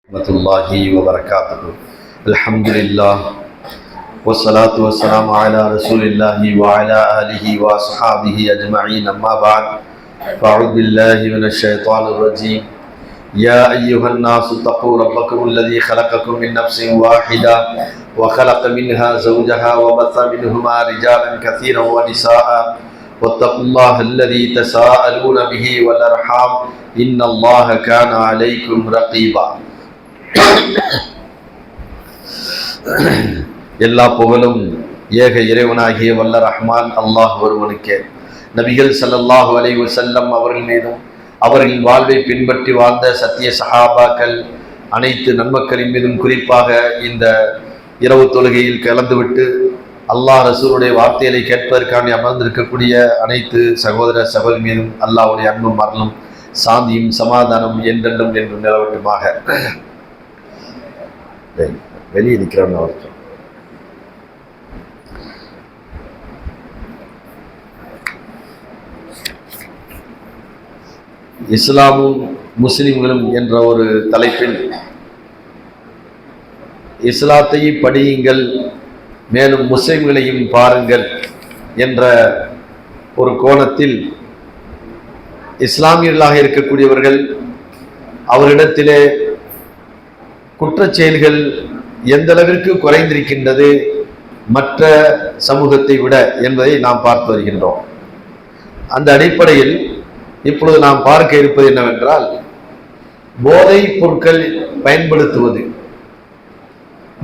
warahmatullahi wabarakatuh. Alhamdulillah wassalatu wassalamu ala rasulillahi wa ala alihi wa ashabihi ajma'in, amma ba'd. Fa'udhu billahi minash shaitanir rajim. Ya ayyuhan nasu taqu rabbakum alladhi khalaqakum min nafsin wahida wa khalaqa minha zawjaha wa batha minhuma rijalan kathiran wa nisaa wattaqullaha alladhi tasaaluna bihi wal arham innallaha kana alaykum raqiba. எல்லா புகழும் ஏக இறைவனாகிய வல்ல ரஹ்மான் அல்லாஹ் ஒருவனுக்கே. நபிகள் ஸல்லல்லாஹு அலைஹி வஸல்லம் அவர்கள் மீதும் அவர்களின் வாழ்வை பின்பற்றி வாழ்ந்த சத்திய சஹாபாக்கள் அனைத்து நன்மக்களின் மீதும் குறிப்பாக இந்த இரவு தொழுகையில் கலந்துவிட்டு அல்லாஹ் ரசூலுடைய வார்த்தைகளை கேட்பதற்காக அமர்ந்திருக்கக்கூடிய அனைத்து சகோதர சகோதரி மீதும் அல்லாஹ்வுடைய அன்பும் மரணம் சாந்தியும் சமாதானம் என்றென்றும் என்று நிலவட்டுமாக. வெளியே நிற்கிறவங்க அவர்கள் இஸ்லாமும் முஸ்லிம்களும் என்ற ஒரு தலைப்பில் இஸ்லாத்தை படியுங்கள் மேலும் முஸ்லிம்களையும் பாருங்கள் என்ற ஒரு கோணத்தில் இஸ்லாமியர்களாக இருக்கக்கூடியவர்கள் அவரிடத்திலே குற்றச் செயல்கள் எந்த அளவிற்கு குறைந்திருக்கின்றது மற்ற சமூகத்தை விட என்பதை நாம் பார்த்து வருகின்றோம். அந்த அடிப்படையில் இப்பொழுது நாம் பார்க்க இருப்பது என்னவென்றால், போதைப் பொருட்கள் பயன்படுத்துவது.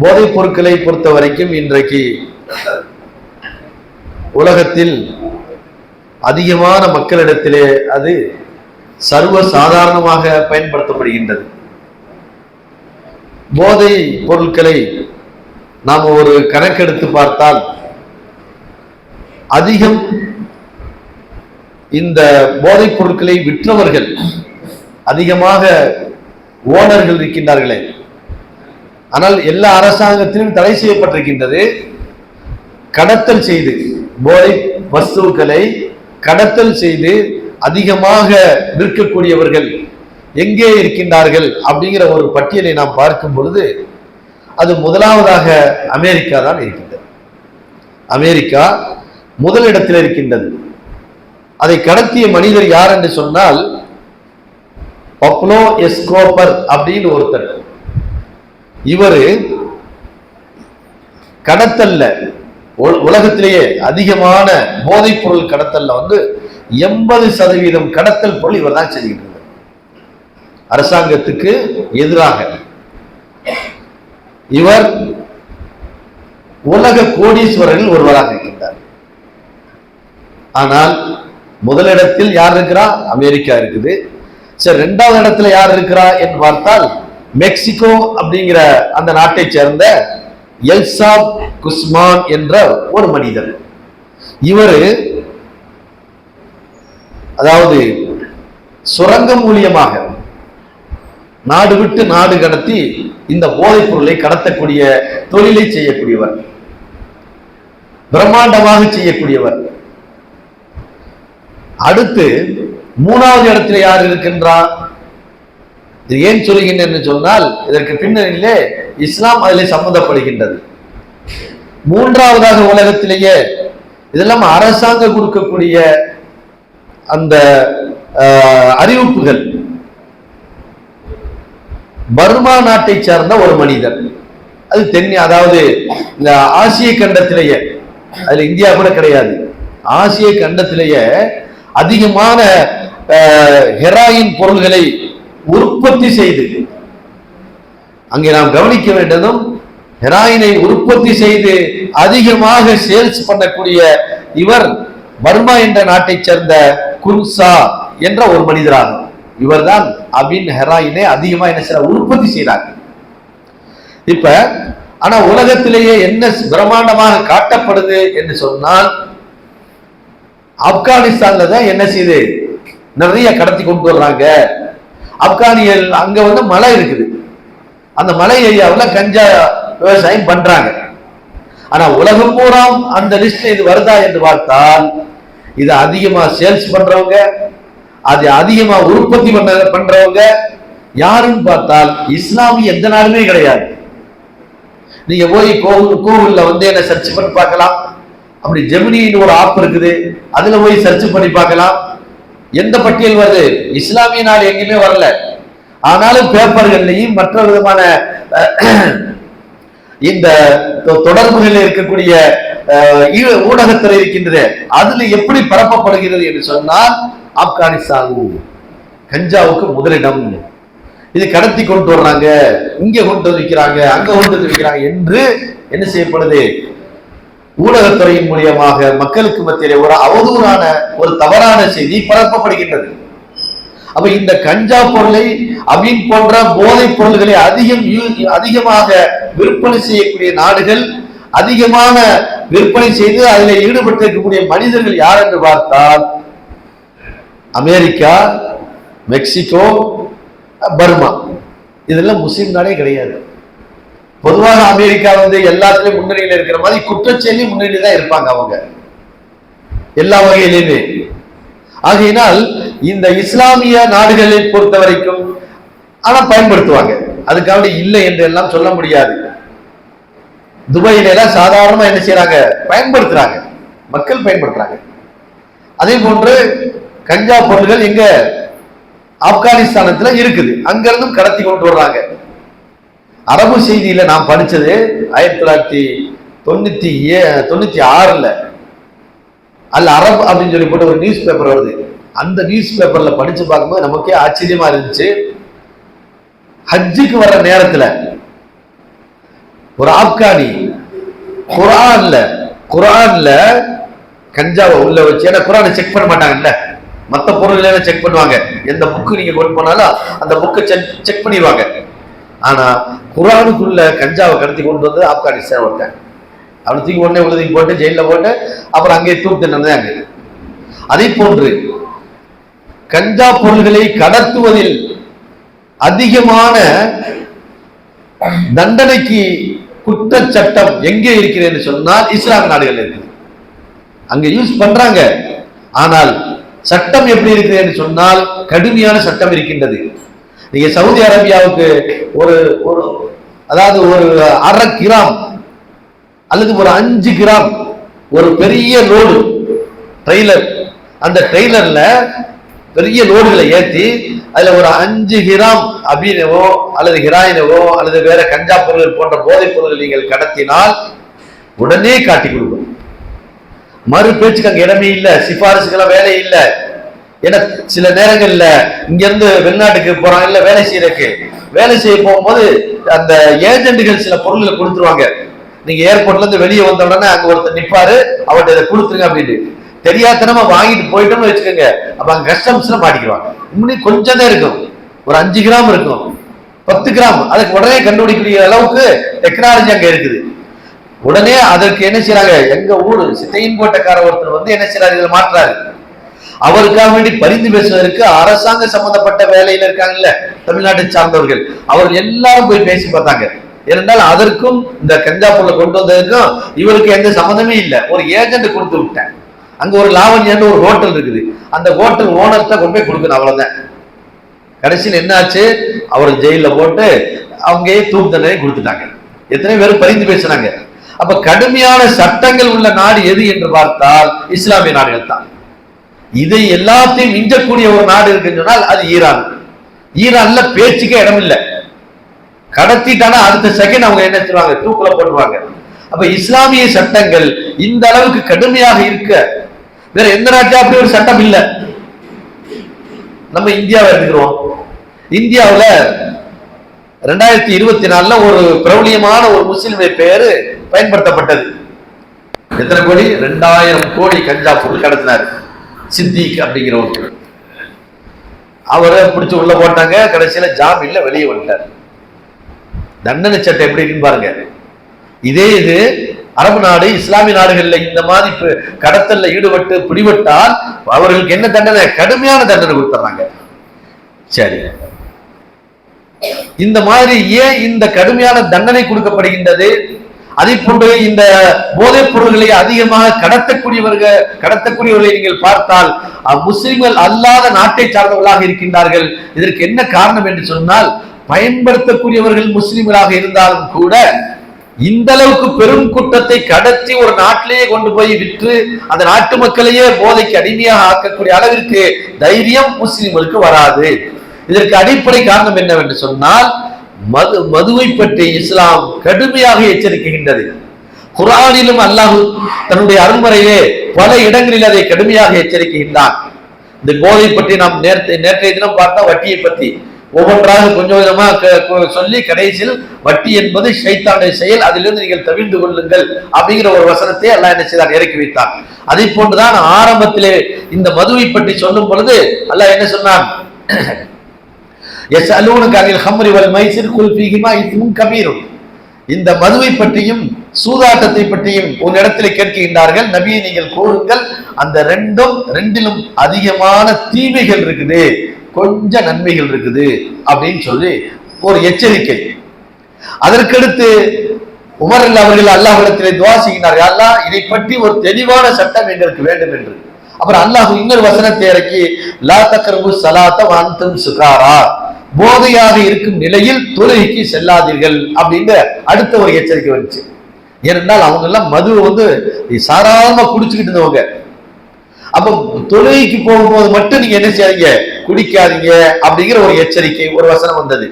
போதைப் பொருட்களை பொறுத்த வரைக்கும் இன்றைக்கு உலகத்தில் அதிகமான மக்களிடத்திலே அது சர்வ சாதாரணமாக பயன்படுத்தப்படுகின்றது. போதை பொருட்களை நாம் ஒரு கணக்கெடுத்து பார்த்தால் அதிகம் இந்த போதைப் பொருட்களை விற்றவர்கள் அதிகமாக ஓனர்கள் இருக்கின்றார்களே. ஆனால் எல்லா அரசாங்கத்திலும் தடை செய்யப்பட்டிருக்கின்றது. கடத்தல் செய்து போதை வஸ்துக்களை கடத்தல் செய்து அதிகமாக விற்கக்கூடியவர்கள் எங்கே இருக்கின்றார்கள் அப்படிங்கிற ஒரு பட்டியலை நாம் பார்க்கும் பொழுது அது முதலாவதாக அமெரிக்கா தான் இருக்கின்றது. அமெரிக்கா முதலிடத்தில் இருக்கின்றது. அதை கடத்திய மனிதர் யார் என்று சொன்னால் பப்லோ எஸ்கோபர் அப்படின்னு ஒருத்தர். இவரு கடத்தல்ல உலகத்திலேயே அதிகமான போதைப் பொருள் கடத்தல்ல 80% கடத்தல் பொருள் இவர் தான் செய்கின்றார். அரசாங்கத்துக்கு எதிராக இவர் உலக கோடீஸ்வரர்கள் ஒருவராக இருக்கின்றார். ஆனால் முதலிடத்தில் யார் இருக்கிறா? அமெரிக்கா இருக்குது. சரி, இரண்டாவது இடத்துல யார் இருக்கிறா என்று பார்த்தால் மெக்சிகோ அப்படிங்கிற அந்த நாட்டை சேர்ந்த எல்சாப் குஸ்மான் என்ற ஒரு மனிதர். இவர் அதாவது சுரங்கம் மூலியமாக நாடு விட்டு நாடு கடத்தி இந்த போதைப் பொருளை கடத்தக்கூடிய தொழிலை செய்யக்கூடியவர், பிரம்மாண்டமாக செய்யக்கூடியவர். அடுத்து மூணாவது இடத்துல யார் இருக்கின்றார்? இது ஏன் சொல்லுகின்றேன் என்று சொன்னால் இதற்கு பின்னணியிலே இஸ்லாம் அதிலே சம்பந்தப்படுகின்றது. மூன்றாவதாக உலகத்திலேயே இதெல்லாம் அரசாங்கம் கொடுக்கக்கூடிய அந்த அறிவிப்புகள். பர்மா நாட்டை சார்ந்த ஒரு மனிதர், அது அதாவது இந்த ஆசிய கண்டத்திலேயே, அதுல இந்தியா கூட கிடையாது, ஆசிய கண்டத்திலேயே அதிகமான ஹெராயின் பொருள்களை உற்பத்தி செய்து, அங்கே நாம் கவனிக்க வேண்டியதும் ஹெராயினை உற்பத்தி செய்து அதிகமாக சேல்ஸ் பண்ணக்கூடிய இவர் பர்மா என்ற நாட்டை சேர்ந்த குன்சா என்ற ஒரு மனிதராகும். இவர் தான் அபின் ஹெராயினை அதிகமா என்ன செய்ய உற்பத்தி செய்கிறார். இப்ப ஆனா உலகத்திலேயே என்ன பிரம்மாண்டமாக காட்டப்படுது என்று சொன்னால் ஆப்கானிஸ்தான்ல தான் என்ன செய்யுது, நிறைய கடத்தி கொண்டு வர்றாங்க. ஆப்கானியல் அங்க மலை இருக்குது, அந்த மலை ஏரியாவில் கஞ்சா விவசாயம் பண்றாங்க. ஆனா உலகம் பூரா அந்த லிஸ்ட்ல இது வருதா என்று பார்த்தால் இது அதிகமா சேல்ஸ் பண்றவங்க, அது அதிகமா உற்பத்தி பண்றவங்க யாருன்னு பார்த்தால் இஸ்லாமிய எந்த நாடுமே கிடையாது. நீங்க போய் கூகுள்ல வந்து என்ன சர்ச் பண்ணி பார்க்கலாம். அப்படி ஜெமினின்னு ஒரு ஆப் இருக்குது, அதுல போய் சர்ச் பண்ணி பார்க்கலாம். எந்த பட்டியல் வருது? இஸ்லாமிய நாடு எங்கேயுமே வரல. ஆனாலும் பேப்பர்கள்லையும் மற்ற விதமான இந்த தொடர்புகளில் இருக்கக்கூடிய ஊடகத்துறை இருக்கின்றது, அதுல எப்படி பரப்பப்படுகிறது என்று சொன்னால் ஆப்கானிஸ்தான் கஞ்சாவுக்கு முதலிடம். இது கடத்தி கொண்டு வர்றாங்க, இங்க கொண்டு வந்து விற்கிறாங்க, அங்க கொண்டு வந்து விற்கிறாங்க என்று என்ன செய்யப்படுது? ஊடகத்துறையின் மூலியமாக மக்களுக்கு மத்தியிலே ஒரு அவதூறான ஒரு தவறான செய்தி பரப்பப்படுகின்றது. அப்ப இந்த கஞ்சா பொருளை அமீன் போன்ற போதைப் பொருள்களை அதிகமாக விற்பனை செய்யக்கூடிய நாடுகள், அதிகமான விற்பனை செய்து அதில் ஈடுபட்டு இருக்கக்கூடிய மனிதர்கள் யார் என்று பார்த்தால் அமெரிக்கா, மெக்சிகோ, பர்மா. இதெல்லாம் முஸ்லிம் நாடே கிடையாது. பொதுவாக அமெரிக்கா வந்து எல்லாத்துலயும் முன்னணியில் இருக்கிற மாதிரி குற்றச்செயலையும் முன்னணியில் தான் இருப்பாங்க அவங்க எல்லா வகையிலுமே. ஆகையினால் இந்த இஸ்லாமிய நாடுகளை பொறுத்த வரைக்கும் ஆனா பயன்படுத்துவாங்க, அதுக்காக இல்லை என்று எல்லாம் சொல்ல முடியாது. துபாயில எல்லாம் சாதாரணமா என்ன செய்யறாங்க? பயன்படுத்துறாங்க, மக்கள் பயன்படுத்துறாங்க. அதே போன்று கஞ்சா பொருள்கள் எங்க? ஆப்கானிஸ்தானத்துல இருக்குது, அங்கிருந்தும் கடத்தி கொண்டு வர்றாங்க. அரபு செய்தியில நான் படிச்சது 1996 அல்ல அரபு அப்படின்னு சொல்லி போட்டு ஒரு நியூஸ் பேப்பர் வருது. அந்த நியூஸ் பேப்பர்ல படிச்சு பார்க்கும்போது நமக்கே ஆச்சரியமா இருந்துச்சு. ஹஜ்ஜுக்கு வர்ற நேரத்துல ஒரு ஆப்கானி குரான்ல கஞ்சாவை உள்ள வச்சு, ஏன்னா குரானை செக் பண்ண மாட்டாங்கல்ல, மற்ற பொருள்களை செக் பண்ணுவாங்க. எந்த புக்கு நீங்க கொண்டு போனாலும் அந்த புக்கை செக் பண்ணிடுவாங்க. ஆனா குரானுக்குள்ள கஞ்சாவை கடத்தி கொண்டு வந்து ஆப்கானிஸ்தான் ஒருத்தன் அவனை தூக்கி உடனே உழுதி போட்டு ஜெயில போட்டு அப்புறம் அங்கே தூக்கு தண்டனை. அதே போன்று கஞ்சா பொருள்களை கடத்துவதில் அதிகமான தண்டனைக்கு குற்றச்சட்டம் எங்கே இருக்கிறது சொன்னால் இஸ்லாமிய நாடுகள் இருக்கு, அங்க யூஸ் பண்றாங்க. ஆனால் சட்டம் எப்படி இருக்குது என்று சொன்னால் கடுமையான சட்டம் இருக்கின்றது. நீங்க சவுதி அரேபியாவுக்கு ஒரு அதாவது ஒரு 1/2 கிராம் அல்லது ஒரு 5 கிராம் ஒரு பெரிய லோடு ட்ரெய்லர், அந்த ட்ரெய்லர்ல பெரிய லோடுகளை ஏற்றி அதுல ஒரு 5 கிராம் அபீனவோ அல்லது ஹிராயினவோ அல்லது வேற கஞ்சா பொருள்கள் போன்ற போதைப் பொருள்கள் நீங்கள் கடத்தினால் உடனே காட்டி கொடுக்கும். மறு பேச்சுக்கு அங்க இடமே இல்லை, சிபாரிசுக்கெல்லாம் வேலை இல்லை. ஏன்னா சில நேரங்கள்ல இங்க இருந்து வெளிநாட்டுக்கு போறாங்க, இல்ல வேலை செய்ய போகும்போது அந்த ஏஜென்ட்டுகள் சில பொருள்களை கொடுத்துருவாங்க. நீங்க ஏர்போர்ட்ல இருந்து வெளியே வந்த உடனே அங்க ஒருத்தர் நிப்பாரு, அவர்கிட்ட இதை கொடுத்துருங்க அப்படின்னு தெரியாதனமா வாங்கிட்டு போயிட்டோம்னு வச்சுக்கோங்க, அப்ப அங்க கஸ்டம்ஸ்ல மாட்டிக்குவாங்க. இன்னும் கொஞ்சம் தான் இருக்கும், ஒரு 5 கிராம் இருக்கும், 10 கிராம், அதுக்கு உடனே கண்டுபிடிக்கக்கூடிய அளவுக்கு டெக்னாலஜி அங்க இருக்குது. உடனே அதற்கு என்ன செய்யறாங்க, எங்க ஊரு சித்தையின் கோட்டைக்கார ஒருத்தர் வந்து என்ன செய்யறாரு, இதில் மாற்றாரு. அவருக்காக வேண்டி பரிந்து பேசுவதற்கு அரசாங்க சம்பந்தப்பட்ட வேலையில இருக்காங்கல்ல தமிழ்நாட்டை சார்ந்தவர்கள், அவர்கள் எல்லாரும் போய் பேசி பார்த்தாங்க. ஏனென்றால் அதற்கும் இந்த கஞ்சா பொருளை கொண்டு வந்ததுக்கும் இவருக்கு எந்த சம்மந்தமே இல்லை. ஒரு ஏஜென்ட் கொடுத்து விட்டேன். அங்க ஒரு லாவண்யான்னு ஒரு ஹோட்டல் இருக்குது, அந்த ஹோட்டல் ஓனர்கிட்ட கொண்டு போய் கொடுக்கணும், அவ்வளவுதான். கடைசியில் என்னாச்சு, அவர் ஜெயில போட்டு அவங்க தூக்கு தண்டனை கொடுத்துட்டாங்க. எத்தனை பேர் பரிந்து பேசினாங்க. அப்ப கடுமையான சட்டங்கள் உள்ள நாடு எது என்று பார்த்தால் இஸ்லாமிய நாடுகள் தான். இதை எல்லாத்தையும் மிஞ்சக்கூடிய ஒரு நாடு இருக்குன்னு சொன்னால் அது ஈரான். ஈரான்ல பேச்சுக்கே இடம் இல்லை. கடத்திட்டானா அடுத்த செகண்ட் அவங்க என்ன செய்வாங்க, தூக்குல போட்டுருவாங்க. அப்ப இஸ்லாமிய சட்டங்கள் இந்த அளவுக்கு கடுமையாக இருக்க வேற எந்த நாட்டிலும் அப்படி ஒரு சட்டம் இல்லை. நம்ம இந்தியாவை எடுத்துக்கிறோம். இந்தியாவில் 2024 ஒரு பிரபலியமான ஒரு முஸ்லிம் பேரு பயன்படுத்தப்பட்டது. எத்தனை கோடி? 2000 கோடி கஞ்சா பொருள் கடத்தினார் சித்திக் அப்படிங்கிறவங்க. அவரை பிடிச்சி உள்ள போட்டாங்க. கடைசியில ஜாமீன்ல வெளியே வந்துட்டார். தண்டனை சட்டம் எப்படி இருக்குன்னு பாருங்க. இதே இது அரபு நாடு, இஸ்லாமிய நாடுகள்ல இந்த மாதிரி கடத்தல்ல ஈடுபட்டு பிடிபட்டால் அவர்களுக்கு என்ன தண்டனை? கடுமையான தண்டனை கொடுத்துறாங்க. சரி, இந்த மாதிரி ஏன் இந்த கடுமையான தண்டனை கொடுக்கப்படுகின்றது? அதே போன்று இந்த போதைப் பொருள்களை அதிகமாக கடத்தக்கூடியவர்களை நீங்கள் பார்த்தால் முஸ்லிம்கள் அல்லாத நாட்டை சார்ந்தவர்களாக இருக்கின்றார்கள். இதற்கு என்ன காரணம் என்று சொன்னால், பயன்படுத்தக்கூடியவர்கள் முஸ்லிம்களாக இருந்தாலும் கூட இந்த அளவுக்கு பெரும் கூட்டத்தை கடத்தி ஒரு நாட்டிலேயே கொண்டு போய் விற்று அந்த நாட்டு மக்களையே போதைக்கு அடிமையாக ஆக்கக்கூடிய அளவிற்கு தைரியம் முஸ்லிம்களுக்கு வராது. இதற்கு அடிப்படை காரணம் என்னவென்று சொன்னால், மதுவை பற்றி இஸ்லாம் கடுமையாக எச்சரிக்கின்றது. குர்ஆனிலும் அல்லாஹ் தன்னுடைய அருள்மறையிலே பல இடங்களில் அதை கடுமையாக எச்சரிக்கின்றான். இந்த போதை பற்றி நாம் நேற்றைய தினம் பார்த்தா வட்டியை பற்றி ஒவ்வொன்றாக கொஞ்சம் விதமா சொல்லி கடைசியில் வட்டி என்பது ஷைத்தானுடைய செயல், அதிலிருந்து நீங்கள் தவிர்த்து கொள்ளுங்கள் அப்படிங்கிற ஒரு வசனத்தை அல்லாஹ் என்ன செய்தான், இறக்கி வைத்தான். அதை போன்றுதான் ஆரம்பத்திலே இந்த மதுவை பற்றி சொல்லும் பொழுது அல்லாஹ் என்ன சொன்னான், இந்த மதுவை பற்றியும் சூதாட்டத்தை பற்றியும் ஒரு இடத்துல கேட்கின்றார்கள். நபியை நீங்கள் கூறுங்கள், அந்த ரெண்டிலும் அதிகமான தீமைகள் இருக்குது, கொஞ்சம் நன்மைகள் இருக்குது அப்படின்னு சொல்லி ஒரு எச்சரிக்கை. அதற்கடுத்து உமர் அவர்கள் அல்லாஹ்விடத்திலே துஆ செய்கிறார்கள், அல்லாஹ் இதை பற்றி ஒரு தெளிவான சட்டம் எங்களுக்கு வேண்டும் என்று. அப்புறம் அல்லாஹ் இன்னொரு வசனத்தை இறக்கி, லா தக்ரபு ஸலாத வ அன்தும் சுகாரா, போதையாக இருக்கும் நிலையில் தொழுகைக்கு செல்லாதீர்கள் அப்படின்ற அடுத்த ஒரு எச்சரிக்கை வந்துச்சு. ஏனென்றால் அவங்க எல்லாம் மதுவை சாதாரணமா குடிச்சுக்கிட்டு இருந்தவங்க. அப்ப தொழுகைக்கு போகும்போது மட்டும் நீங்க என்ன செய்யாதீங்க, குடிக்காதீங்க அப்படிங்கிற ஒரு எச்சரிக்கை, ஒரு வசனம் வந்தது.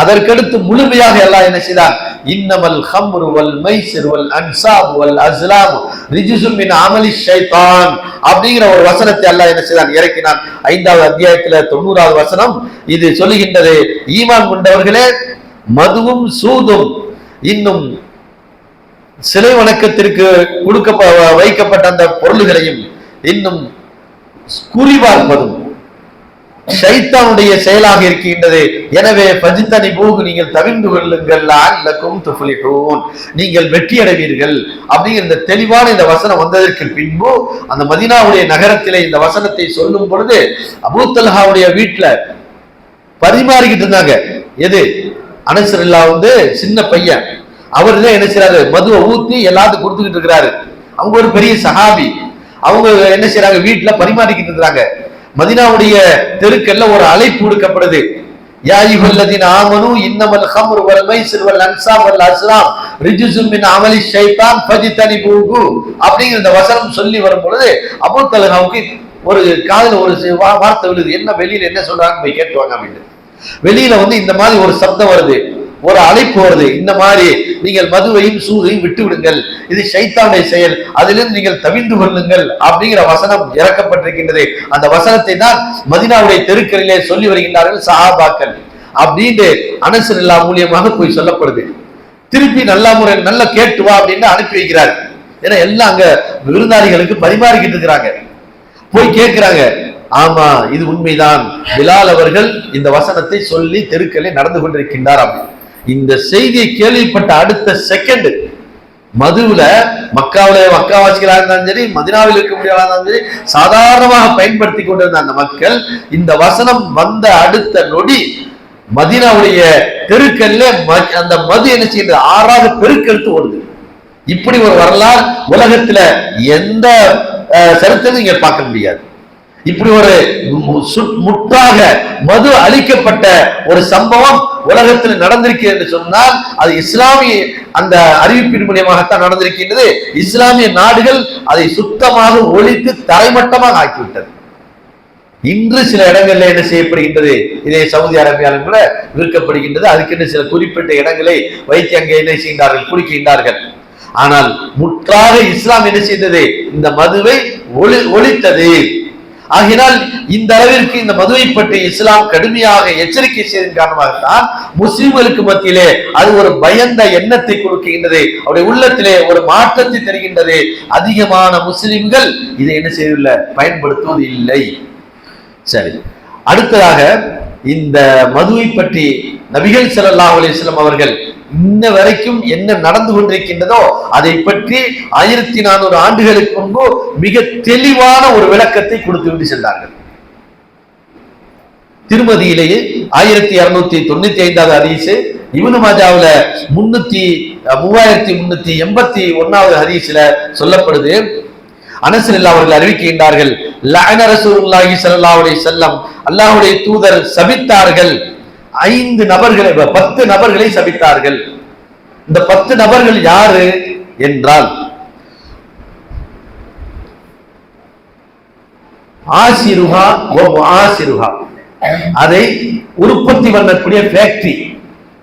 அதற்கடுத்து முழுமையாக எல்லாம் என்ன செய்தார், இன்னமல் ஹம்ரு வல் மைசிர் வல் அன்சாப் வல் அஸ்லாம் ரிஜ்சும் மின் அமலி ஷைத்தான் அப்படிங்கிற ஒரு வசனத்தை அல்லாஹ் என்ன செய்தான், இறக்கினான். 5வது அத்தியாயத்துல 90வது வசனம் இது சொல்லுகின்றது, ஈமான் கொண்டவர்களே, மதுவும் சூதும் இன்னும் சிலை வணக்கத்திற்கு வைக்கப்பட்ட அந்த பொருள்களையும் இன்னும் குறிபார்ப்பதும் ஷைத்தானுடைய செயலாக இருக்கின்றது. எனவே ஃபஜ்தனிபூஹு, நீங்கள் தவிர்ந்து கொள்ளுங்கள், லஅல்லகும் துஃப்லிஹூன், நீங்கள் வெற்றி அடைவீர்கள் அப்படிங்கிற இந்த தெளிவான இந்த வசனம் வந்ததற்கு பின்பு அந்த மதீனாவுடைய நகரத்திலே இந்த வசனத்தை சொல்லும் பொழுது அபூ தல்ஹாவுடைய வீட்டுல பரிமாறிக்கிட்டு இருந்தாங்க. எது, அனஸ் ரலியல்லாஹு சின்ன பையன், அவர் தான் என்ன செய்யறாரு, மதுவை ஊத்தி எல்லாத்துக்கும் கொடுத்துக்கிட்டு இருக்கிறாரு. அவங்க ஒரு பெரிய சஹாபி, அவங்க என்ன செய்யறாங்க, வீட்டுல பரிமாறிக்கிட்டு இருக்கிறாங்க. மதீனாவுடைய தெருக்கல்ல ஒரு அழைப்பு விடுக்கப்படுது, யா அய்யுஹல்லதீன ஆமனூ இன்னமல் ஹம்ரு வல் மைசிர் வல் அன்சாப் வல் அஸ்லாம் ரிஜ்சும் மின் அமலி ஷைத்தான் ஃபஜ்தனிபூஹு அப்படிங்கிற இந்த வசனம் சொல்லி வரும் பொழுது அபூ தல்ஹாவுக்கு ஒரு காதுல ஒரு வார்த்தை விழுது, என்ன வெளியில என்ன சொல்றாங்கன்னு போய் கேட்டுவாங்க அப்படின்னு. வெளியில இந்த மாதிரி ஒரு சப்தம் வருது, ஒரு அழைப்பு வருது, இந்த மாதிரி நீங்கள் மதுவையும் சூதையும் விட்டு விடுங்கள், இது ஷைத்தானுடைய செயல், அதிலிருந்து நீங்கள் தவிர்ந்து கொள்ளுங்கள் அப்படிங்கிற வசனம் இறக்கப்பட்டிருக்கின்றது. அந்த வசனத்தை தான் மதீனாவுடைய தெருக்களிலே சொல்லி வருகின்றார்கள் சஹாபாக்கள் அப்படின்னு அனஸ் ரலியல்லாஹு மூலியமாக போய் சொல்லப்படுது. திருப்பி நல்ல கேட்டு வா அப்படின்னு அனுப்பி வைக்கிறார். ஏன்னா எல்லாம் அங்க விருந்தாளிகளுக்கு பரிமாறிக்கிட்டு இருக்கிறாங்க. போய் கேட்கிறாங்க, ஆமா இது உண்மைதான், பிலால் அவர்கள் இந்த வசனத்தை சொல்லி தெருக்களில் நடந்து கொண்டிருக்கின்றார் அப்படின்னு. இந்த செய்தியை கேள்விப்பட்ட அடுத்த செகண்ட் மதுவுல மக்காவாசிகளாக இருந்தாலும் சரி, மதீனாவில் இருக்க முடியாதா இருந்தாலும் சரி, சாதாரணமாக பயன்படுத்தி கொண்டிருந்த அந்த மக்கள் இந்த வசனம் வந்த அடுத்த நொடி மதீனாவுடைய தெருக்கல்ல அந்த மது என்ன செய்யுது, 6வது பெருக்கெடுத்து ஓடுது. இப்படி ஒரு வரலாறு உலகத்துல எந்த சரித்திரமும் நீங்க பார்க்க முடியாது. இப்படி ஒரு முற்றாக மது அளிக்கப்பட்ட ஒரு சம்பவம் உலகத்தில் நடந்திருக்கு என்று சொன்னால் அது இஸ்லாமிய அந்த அறிவிப்பின் மூலியமாகத்தான் நடந்திருக்கின்றது. இஸ்லாமிய நாடுகள் அதை சுத்தமாக ஒழித்து தரைமட்டமாக ஆக்கிவிட்டது. இன்று சில இடங்கள்ல என்ன செய்யப்படுகின்றது, இதே சவுதி அரேபியாவில் கூட விற்கப்படுகின்றது. அதுக்கென்று சில குறிப்பிட்ட இடங்களை வைத்து அங்கே என்ன செய்கின்றார்கள், குடிக்கின்றார்கள். ஆனால் முற்றாக இஸ்லாம் என்ன செய்தது, இந்த மதுவை ஒழித்தது. ஆகினால் இந்த அளவிற்கு இந்த மதுவை பற்றி இஸ்லாம் கடுமையாக எச்சரிக்கை செய்ததன் காரணமாகத்தான் முஸ்லிம்களுக்கு மத்தியிலே அது ஒரு பயந்த எண்ணத்தை கொடுக்கின்றது, அவருடைய உள்ளத்திலே ஒரு மாற்றத்தை தருகின்றது. அதிகமான முஸ்லிம்கள் இதை என்ன செய்யவில்லை, பயன்படுத்துவது இல்லை. சரி, அடுத்ததாக இந்த மதுவை பற்றி நபிகள் ஸல்லல்லாஹு அலைஹி வஸல்லம் அவர்கள் இன்ன வரைக்கும் என்ன நடந்து கொண்டிருக்கின்றதோ அதை பற்றி 1400 ஆண்டுகளுக்கு முன்பு மிக தெளிவான ஒரு விளக்கத்தை கொடுத்து விட்டு சென்றார்கள். திருமதியிலேயே 1295வது ஹதீஸ், இப்னு மாஜாவுல 3381வது ஹதீஸ்ல சொல்லப்படுது. அனஸ் ரலியல்லாஹு அவர்கள் அறிவிக்கின்றார்கள், லஅன ரசூலுல்லாஹி ஸல்லல்லாஹு அலைஹி வஸல்லம், அல்லாஹ்வுடைய தூதர் சபித்தார்கள் 5 நபர்களை, 10 நபர்களை சபித்தார்கள். இந்த 10 நபர்கள் யாரு என்றால், ஆசிருஹா வ முஆசிருஹா, அதை உற்பத்தி பண்ணக்கூடிய ஃபேக்டரி,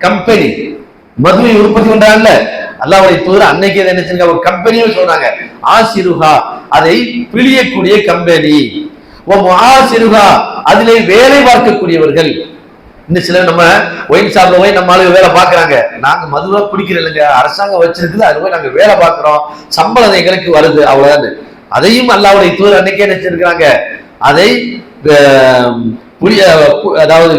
கம்பெனி, மதுவை உற்பத்தி பண்றாங்கல்ல, அல்லாஹ்வுடைய தூதர் அன்னைக்கு என்ன செஞ்சாங்க, ஒரு கம்பெனியை சொன்னாங்க. ஆசிருஹா, அதை பிழியக்கூடிய கம்பெனி, வ முஆசிருஹா, அதிலே வேலை பார்க்கக்கூடியவர்கள். இன்னும் சில நம்ம ஒயின் ஷாப்ல போய் நம்ம ஆளுங்க வேலை பார்க்கறாங்க, நாங்க மதுவா குடிக்கிறோம் இல்லைங்க, அரசாங்கம் வச்சிருக்குது, அது போய் நாங்க வேலை பார்க்கிறோம், சம்பளம் எங்களுக்கு வருது, அவ்வளவுதான். அதையும் அல்லாஹ்வுடைய தூதர் அன்னைக்கே நினைச்சிருக்கிறாங்க, அதை அதாவது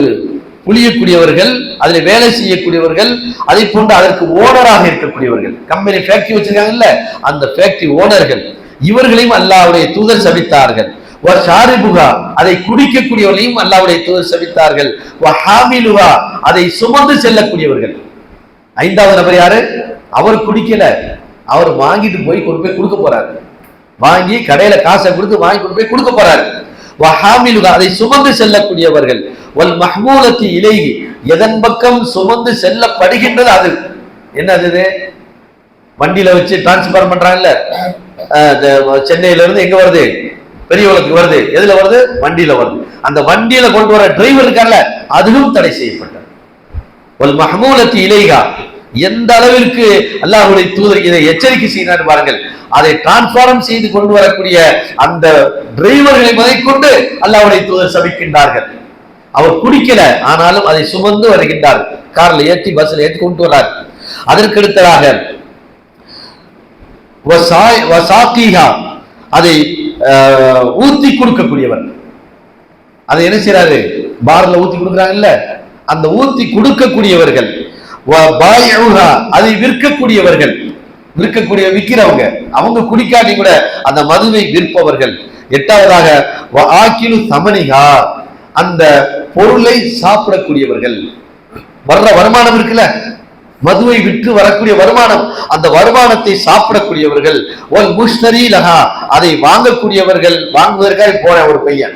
புளியக்கூடியவர்கள், அதில் வேலை செய்யக்கூடியவர்கள், அதை போன்று அதற்கு ஓனராக இருக்கக்கூடியவர்கள், கம்பெனி ஃபேக்டரி வச்சிருக்காங்கல்ல, அந்த ஃபேக்டரி ஓனர்கள், இவர்களையும் அல்லாஹ்வுடைய தூதர் சபித்தார்கள். அதை குடிக்கக்கூடியவர்களையும் அல்லாஹ்வுடைய தூதர் சபித்தார்கள். அதை சுமந்து செல்லக்கூடியவர்கள். 5வது நபர் யாரு? அவர் குடிக்கல, அவர் வாங்கிட்டு போய் கொண்டு போய் கொடுக்க போறாரு, வாங்கி கடையில காசை கொடுத்து வாங்கி கொண்டு போய் கொடுக்க போறாரு. அதை சுமந்து செல்லக்கூடியவர்கள். வல் மஹ்மூலத்தி இலைஹி, எதன் பக்கம் சுமந்து செல்லப்படுகின்றது அது என்னது? வண்டியில வச்சு டிரான்ஸ்பர் பண்றாங்கல்ல, சென்னையில இருந்து எங்க வருது, பெரியவளுக்கு வருது, எதுல வருது? வண்டியில வருது. அந்த வண்டியில கொண்டு வர டிரைவர் இருக்கார்ல, அதுவும் தடை செய்யப்பட்டது. வல் மஹ்மூலத்தி இலைஹா, எந்த அளவிற்கு அல்லாஹ்வுடைய தூதர் இதை எச்சரிக்கை செய்கிறார் பாருங்கள். அதை டிரான்ஸ்பார்ம் செய்து கொண்டு வரக்கூடிய அந்த டிரைவர்களை முதற்கொண்டு அல்லாஹ்வுடைய தூதர் சபிக்கின்றார்கள். அவர் குடிக்கல, ஆனாலும் அதை சுமந்து வருகின்றார், கார்ல ஏற்றி பஸ்ல ஏற்றி கொண்டு வர்றார். அதற்கடுத்ததாக அதை ஊத்தி கொடுக்கக்கூடியவர், அதை என்ன செய்யறாரு, பார்ல ஊத்தி கொடுக்குறாங்கல்ல, அந்த ஊத்தி கொடுக்கக்கூடியவர்கள். அதை விற்கக்கூடியவர்கள், விற்கிறவங்க, அவங்க குடிக்காட்டி கூட அந்த மதுவை விற்பவர்கள். 8வதாக ஆக்கிலு சமனிகா, அந்த பொருளை சாப்பிடக்கூடியவர்கள். வர்ற வருமானம் இருக்குல்ல, மதுவை விற்று வரக்கூடிய வருமானம், அந்த வருமானத்தை சாப்பிடக்கூடியவர்கள். ஒல் முஷ்தரி லஹா, அதை வாங்கக்கூடியவர்கள். வாங்குவதற்காக போற ஒரு பையன்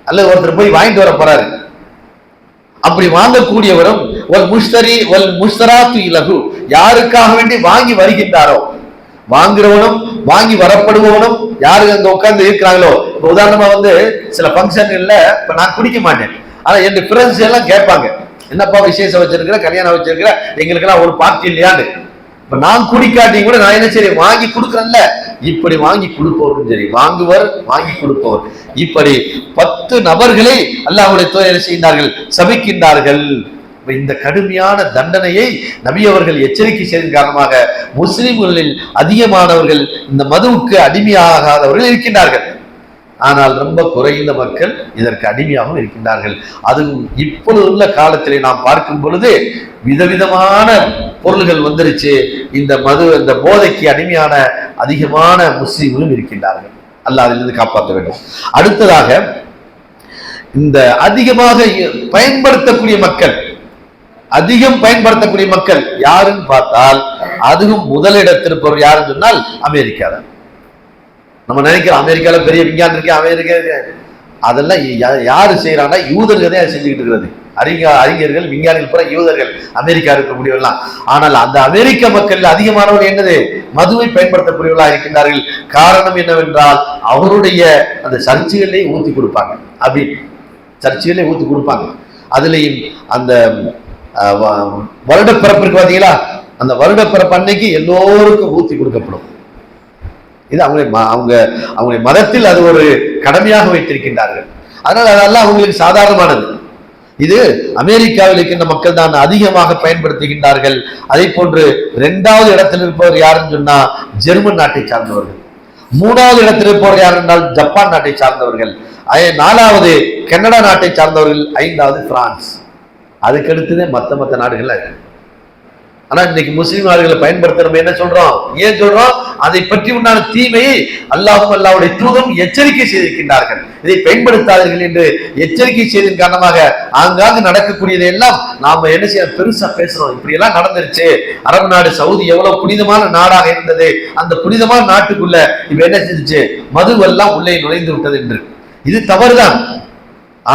அல்லது ஒருத்தர் போய் வாங்கிட்டு வர போறாரு, அப்படி வாங்கக்கூடியவரும். ஒல் முஷ்தரி வல் முஷ்தராத்து லஹு, யாருக்காக வேண்டி வாங்கி வருகின்றாரோ, வாங்குறவனும் வாங்கி வரப்படுபவனும் யாரு அங்க உட்கார்ந்து இருக்கிறாங்களோ. உதாரணமா சில பங்கன்கள்ல இப்ப நான் குடிக்க மாட்டேன், ஆனா என் ஃப்ரெண்ட்ஸ் எல்லாம் கேட்பாங்க, என்னப்பா விசேஷம் வச்சிருக்கிற, கல்யாணம் வச்சிருக்கிற, எங்களுக்கு எல்லாம் ஒரு பார்ட்டி இல்லையான்னு. இப்ப நான் குடிக்காட்டி கூட நான் என்ன சரி வாங்கி கொடுக்குறேன்ல, இப்படி வாங்கி கொடுப்பவரும் சரி, வாங்குவர் வாங்கி கொடுப்பவர், இப்படி 10 நபர்களை அல்லாஹ்வுடைய தூதர் செய்தார்கள், சபிக்கின்றார்கள். இந்த கடுமையான தண்டனையை நபி அவர்கள் எச்சரிக்கை செய்ததன் காரணமாக முஸ்லிம்களில் அதிகமானவர்கள் இந்த மதுவுக்கு அடிமையாகாதவர்கள் இருக்கின்றார்கள். ஆனால் ரொம்ப குறைந்த மக்கள் இதற்கு அடிமையாகவும் இருக்கின்றார்கள். அதுவும் இப்பொழுது உள்ள காலத்திலே நாம் பார்க்கும் பொழுது விதவிதமான பொருள்கள் வந்துருச்சு. இந்த மது, இந்த போதைக்கு அடிமையான அதிகமான முஸ்லிம்களும் இருக்கின்றார்கள். அல்லாஹ் அதிலிருந்து காப்பாற்ற வேண்டும். அடுத்ததாக, இந்த அதிகமாக பயன்படுத்தக்கூடிய மக்கள், அதிகம் பயன்படுத்தக்கூடிய மக்கள் யாருன்னு பார்த்தால், அதுவும் முதலிடத்திருப்பவர் யாருன்னு சொன்னால் அமெரிக்கா தான். நம்ம நினைக்கிறோம் அமெரிக்கால பெரிய விஞ்ஞானம் இருக்கு, அமெரிக்கா இருக்கு, அதெல்லாம் யாரு செய்யறாங்கன்னா யூதர்கள் தான் செஞ்சுக்கிட்டு இருக்கிறது. அறிஞர்கள் விஞ்ஞானிகள் பூரா யூதர்கள், அமெரிக்கா இருக்கக்கூடியவர்கள்லாம். ஆனால் அந்த அமெரிக்க மக்கள் அதிகமானவர்கள் என்னது, மதுவை பயன்படுத்தக்கூடியவர்களாக இருக்கின்றார்கள். காரணம் என்னவென்றால், அவருடைய அந்த சர்ச்சுகளிலே ஊத்தி கொடுப்பாங்க, அப்படி சர்ச்சுகளே ஊத்தி கொடுப்பாங்க. அதுலேயும் அந்த வருடப்பிறப்பிற்கு பார்த்தீங்களா, அந்த வருடப்பிறப்பு அன்னைக்கு எல்லோருக்கும் ஊத்தி கொடுக்கப்படும். இது அவங்களுடைய மதத்தில் அது ஒரு கடமையாக வைத்திருக்கின்றார்கள். அதனால அதெல்லாம் அவங்களுக்கு சாதாரணமானது. இது அமெரிக்காவில் இருக்கின்ற மக்கள் தான் அதிகமாக பயன்படுத்துகின்றார்கள். அதே போன்று 2வது இடத்தில் இருப்பவர் யாருன்னு சொன்னா ஜெர்மன் நாட்டை சார்ந்தவர்கள். 3வது இடத்தில் இருப்பவர் யார் என்றால் ஜப்பான் நாட்டை சார்ந்தவர்கள். 4வது கனடா நாட்டை சார்ந்தவர்கள். 5வது பிரான்ஸ். அதுக்கடுத்துதான் மற்ற நாடுகள்ல. ஆனா இன்னைக்கு முஸ்லிம் நாடுகளை பயன்படுத்த நம்ம என்ன சொல்றோம்? ஏன் சொல்றோம்? அதை பற்றி உண்டான தீமையை அல்லாஹ்வும் அல்லாஹ்வுடைய தூதரும் எச்சரிக்கை செய்திருக்கின்றார்கள். இதை பயன்படுத்தாதீர்கள் என்று எச்சரிக்கை செய்ததன் காரணமாக ஆங்காங்கு நடக்கக்கூடியதை எல்லாம் நாம என்ன செய்ய பெருசா பேசுறோம். இப்படி எல்லாம் நடந்துருச்சு. அரபு நாடு சவுதி எவ்வளவு புனிதமான நாடாக இருந்தது, அந்த புனிதமான நாட்டுக்குள்ள இப்ப என்ன செஞ்சுச்சு? மதுவெல்லாம் உள்ளே நுழைந்து விட்டது என்று. இது தவறுதான்.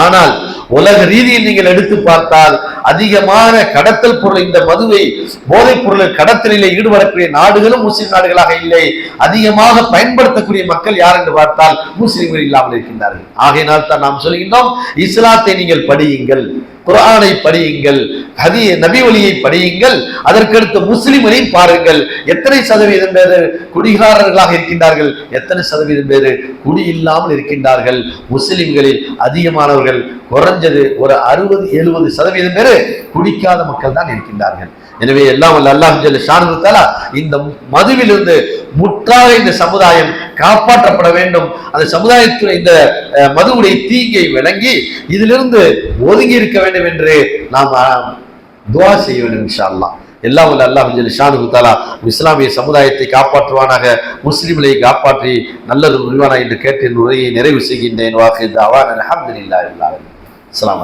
ஆனால் உலக ரீதியில் நீங்கள் எடுத்து பார்த்தால் அதிகமான கடத்தல் பொருள், இந்த மதுவை போதைப் பொருள் கடத்தலிலே ஈடுபடக்கூடிய நாடுகளும் முஸ்லிம் நாடுகளாக இல்லை. அதிகமாக பயன்படுத்தக்கூடிய மக்கள் யார் என்று பார்த்தால் முஸ்லிம்கள் இல்லாமல் இருக்கின்றார்கள். ஆகையினால் தான் நாம் சொல்கின்றோம், இஸ்லாத்தை நீங்கள் படியுங்கள், குர்ஆனை படியுங்கள், நபி வழியை படியுங்கள், அதற்கடுத்து முஸ்லிம்களையும் பாருங்கள். எத்தனை சதவீதம் பேர் குடிகாரர்களாக இருக்கின்றார்கள், எத்தனை சதவீதம் பேர் குடி இல்லாமல் இருக்கின்றார்கள். முஸ்லிம்களில் அதிகமானவர்கள் குறைஞ்சது ஒரு 60-70% பேர் குடிக்காத மக்கள் தான் இருக்கின்றார்கள். எனவே எல்லாம் அல்லாஹ் ஜல்ல ஷானஹு தஆலா இந்த மதுவிலிருந்து முற்றாக இந்த சமுதாயம் காப்பாற்றப்பட வேண்டும். அந்த சமுதாயத்தில் இந்த மதுவுடைய தீங்கை விளங்கி இதிலிருந்து ஒதுங்கி இருக்க வேண்டும் என்று நாம் துஆ செய்ய வேண்டும் இன்ஷா அல்லாஹ். எல்லாம் அல்லாஹ் ஜல்ல ஷானஹு தஆலா இஸ்லாமிய சமுதாயத்தை காப்பாற்றுவானாக, முஸ்லிம்களை காப்பாற்றி நல்லது புரிவானா என்று கேட்டு உரையை நிறைவு செய்கின்றேன். வாஹித் அவான் அல்ஹம்துலில்லாஹி ரப்பில் ஆலமீன். அஸ்ஸலாமு அலைக்கும்.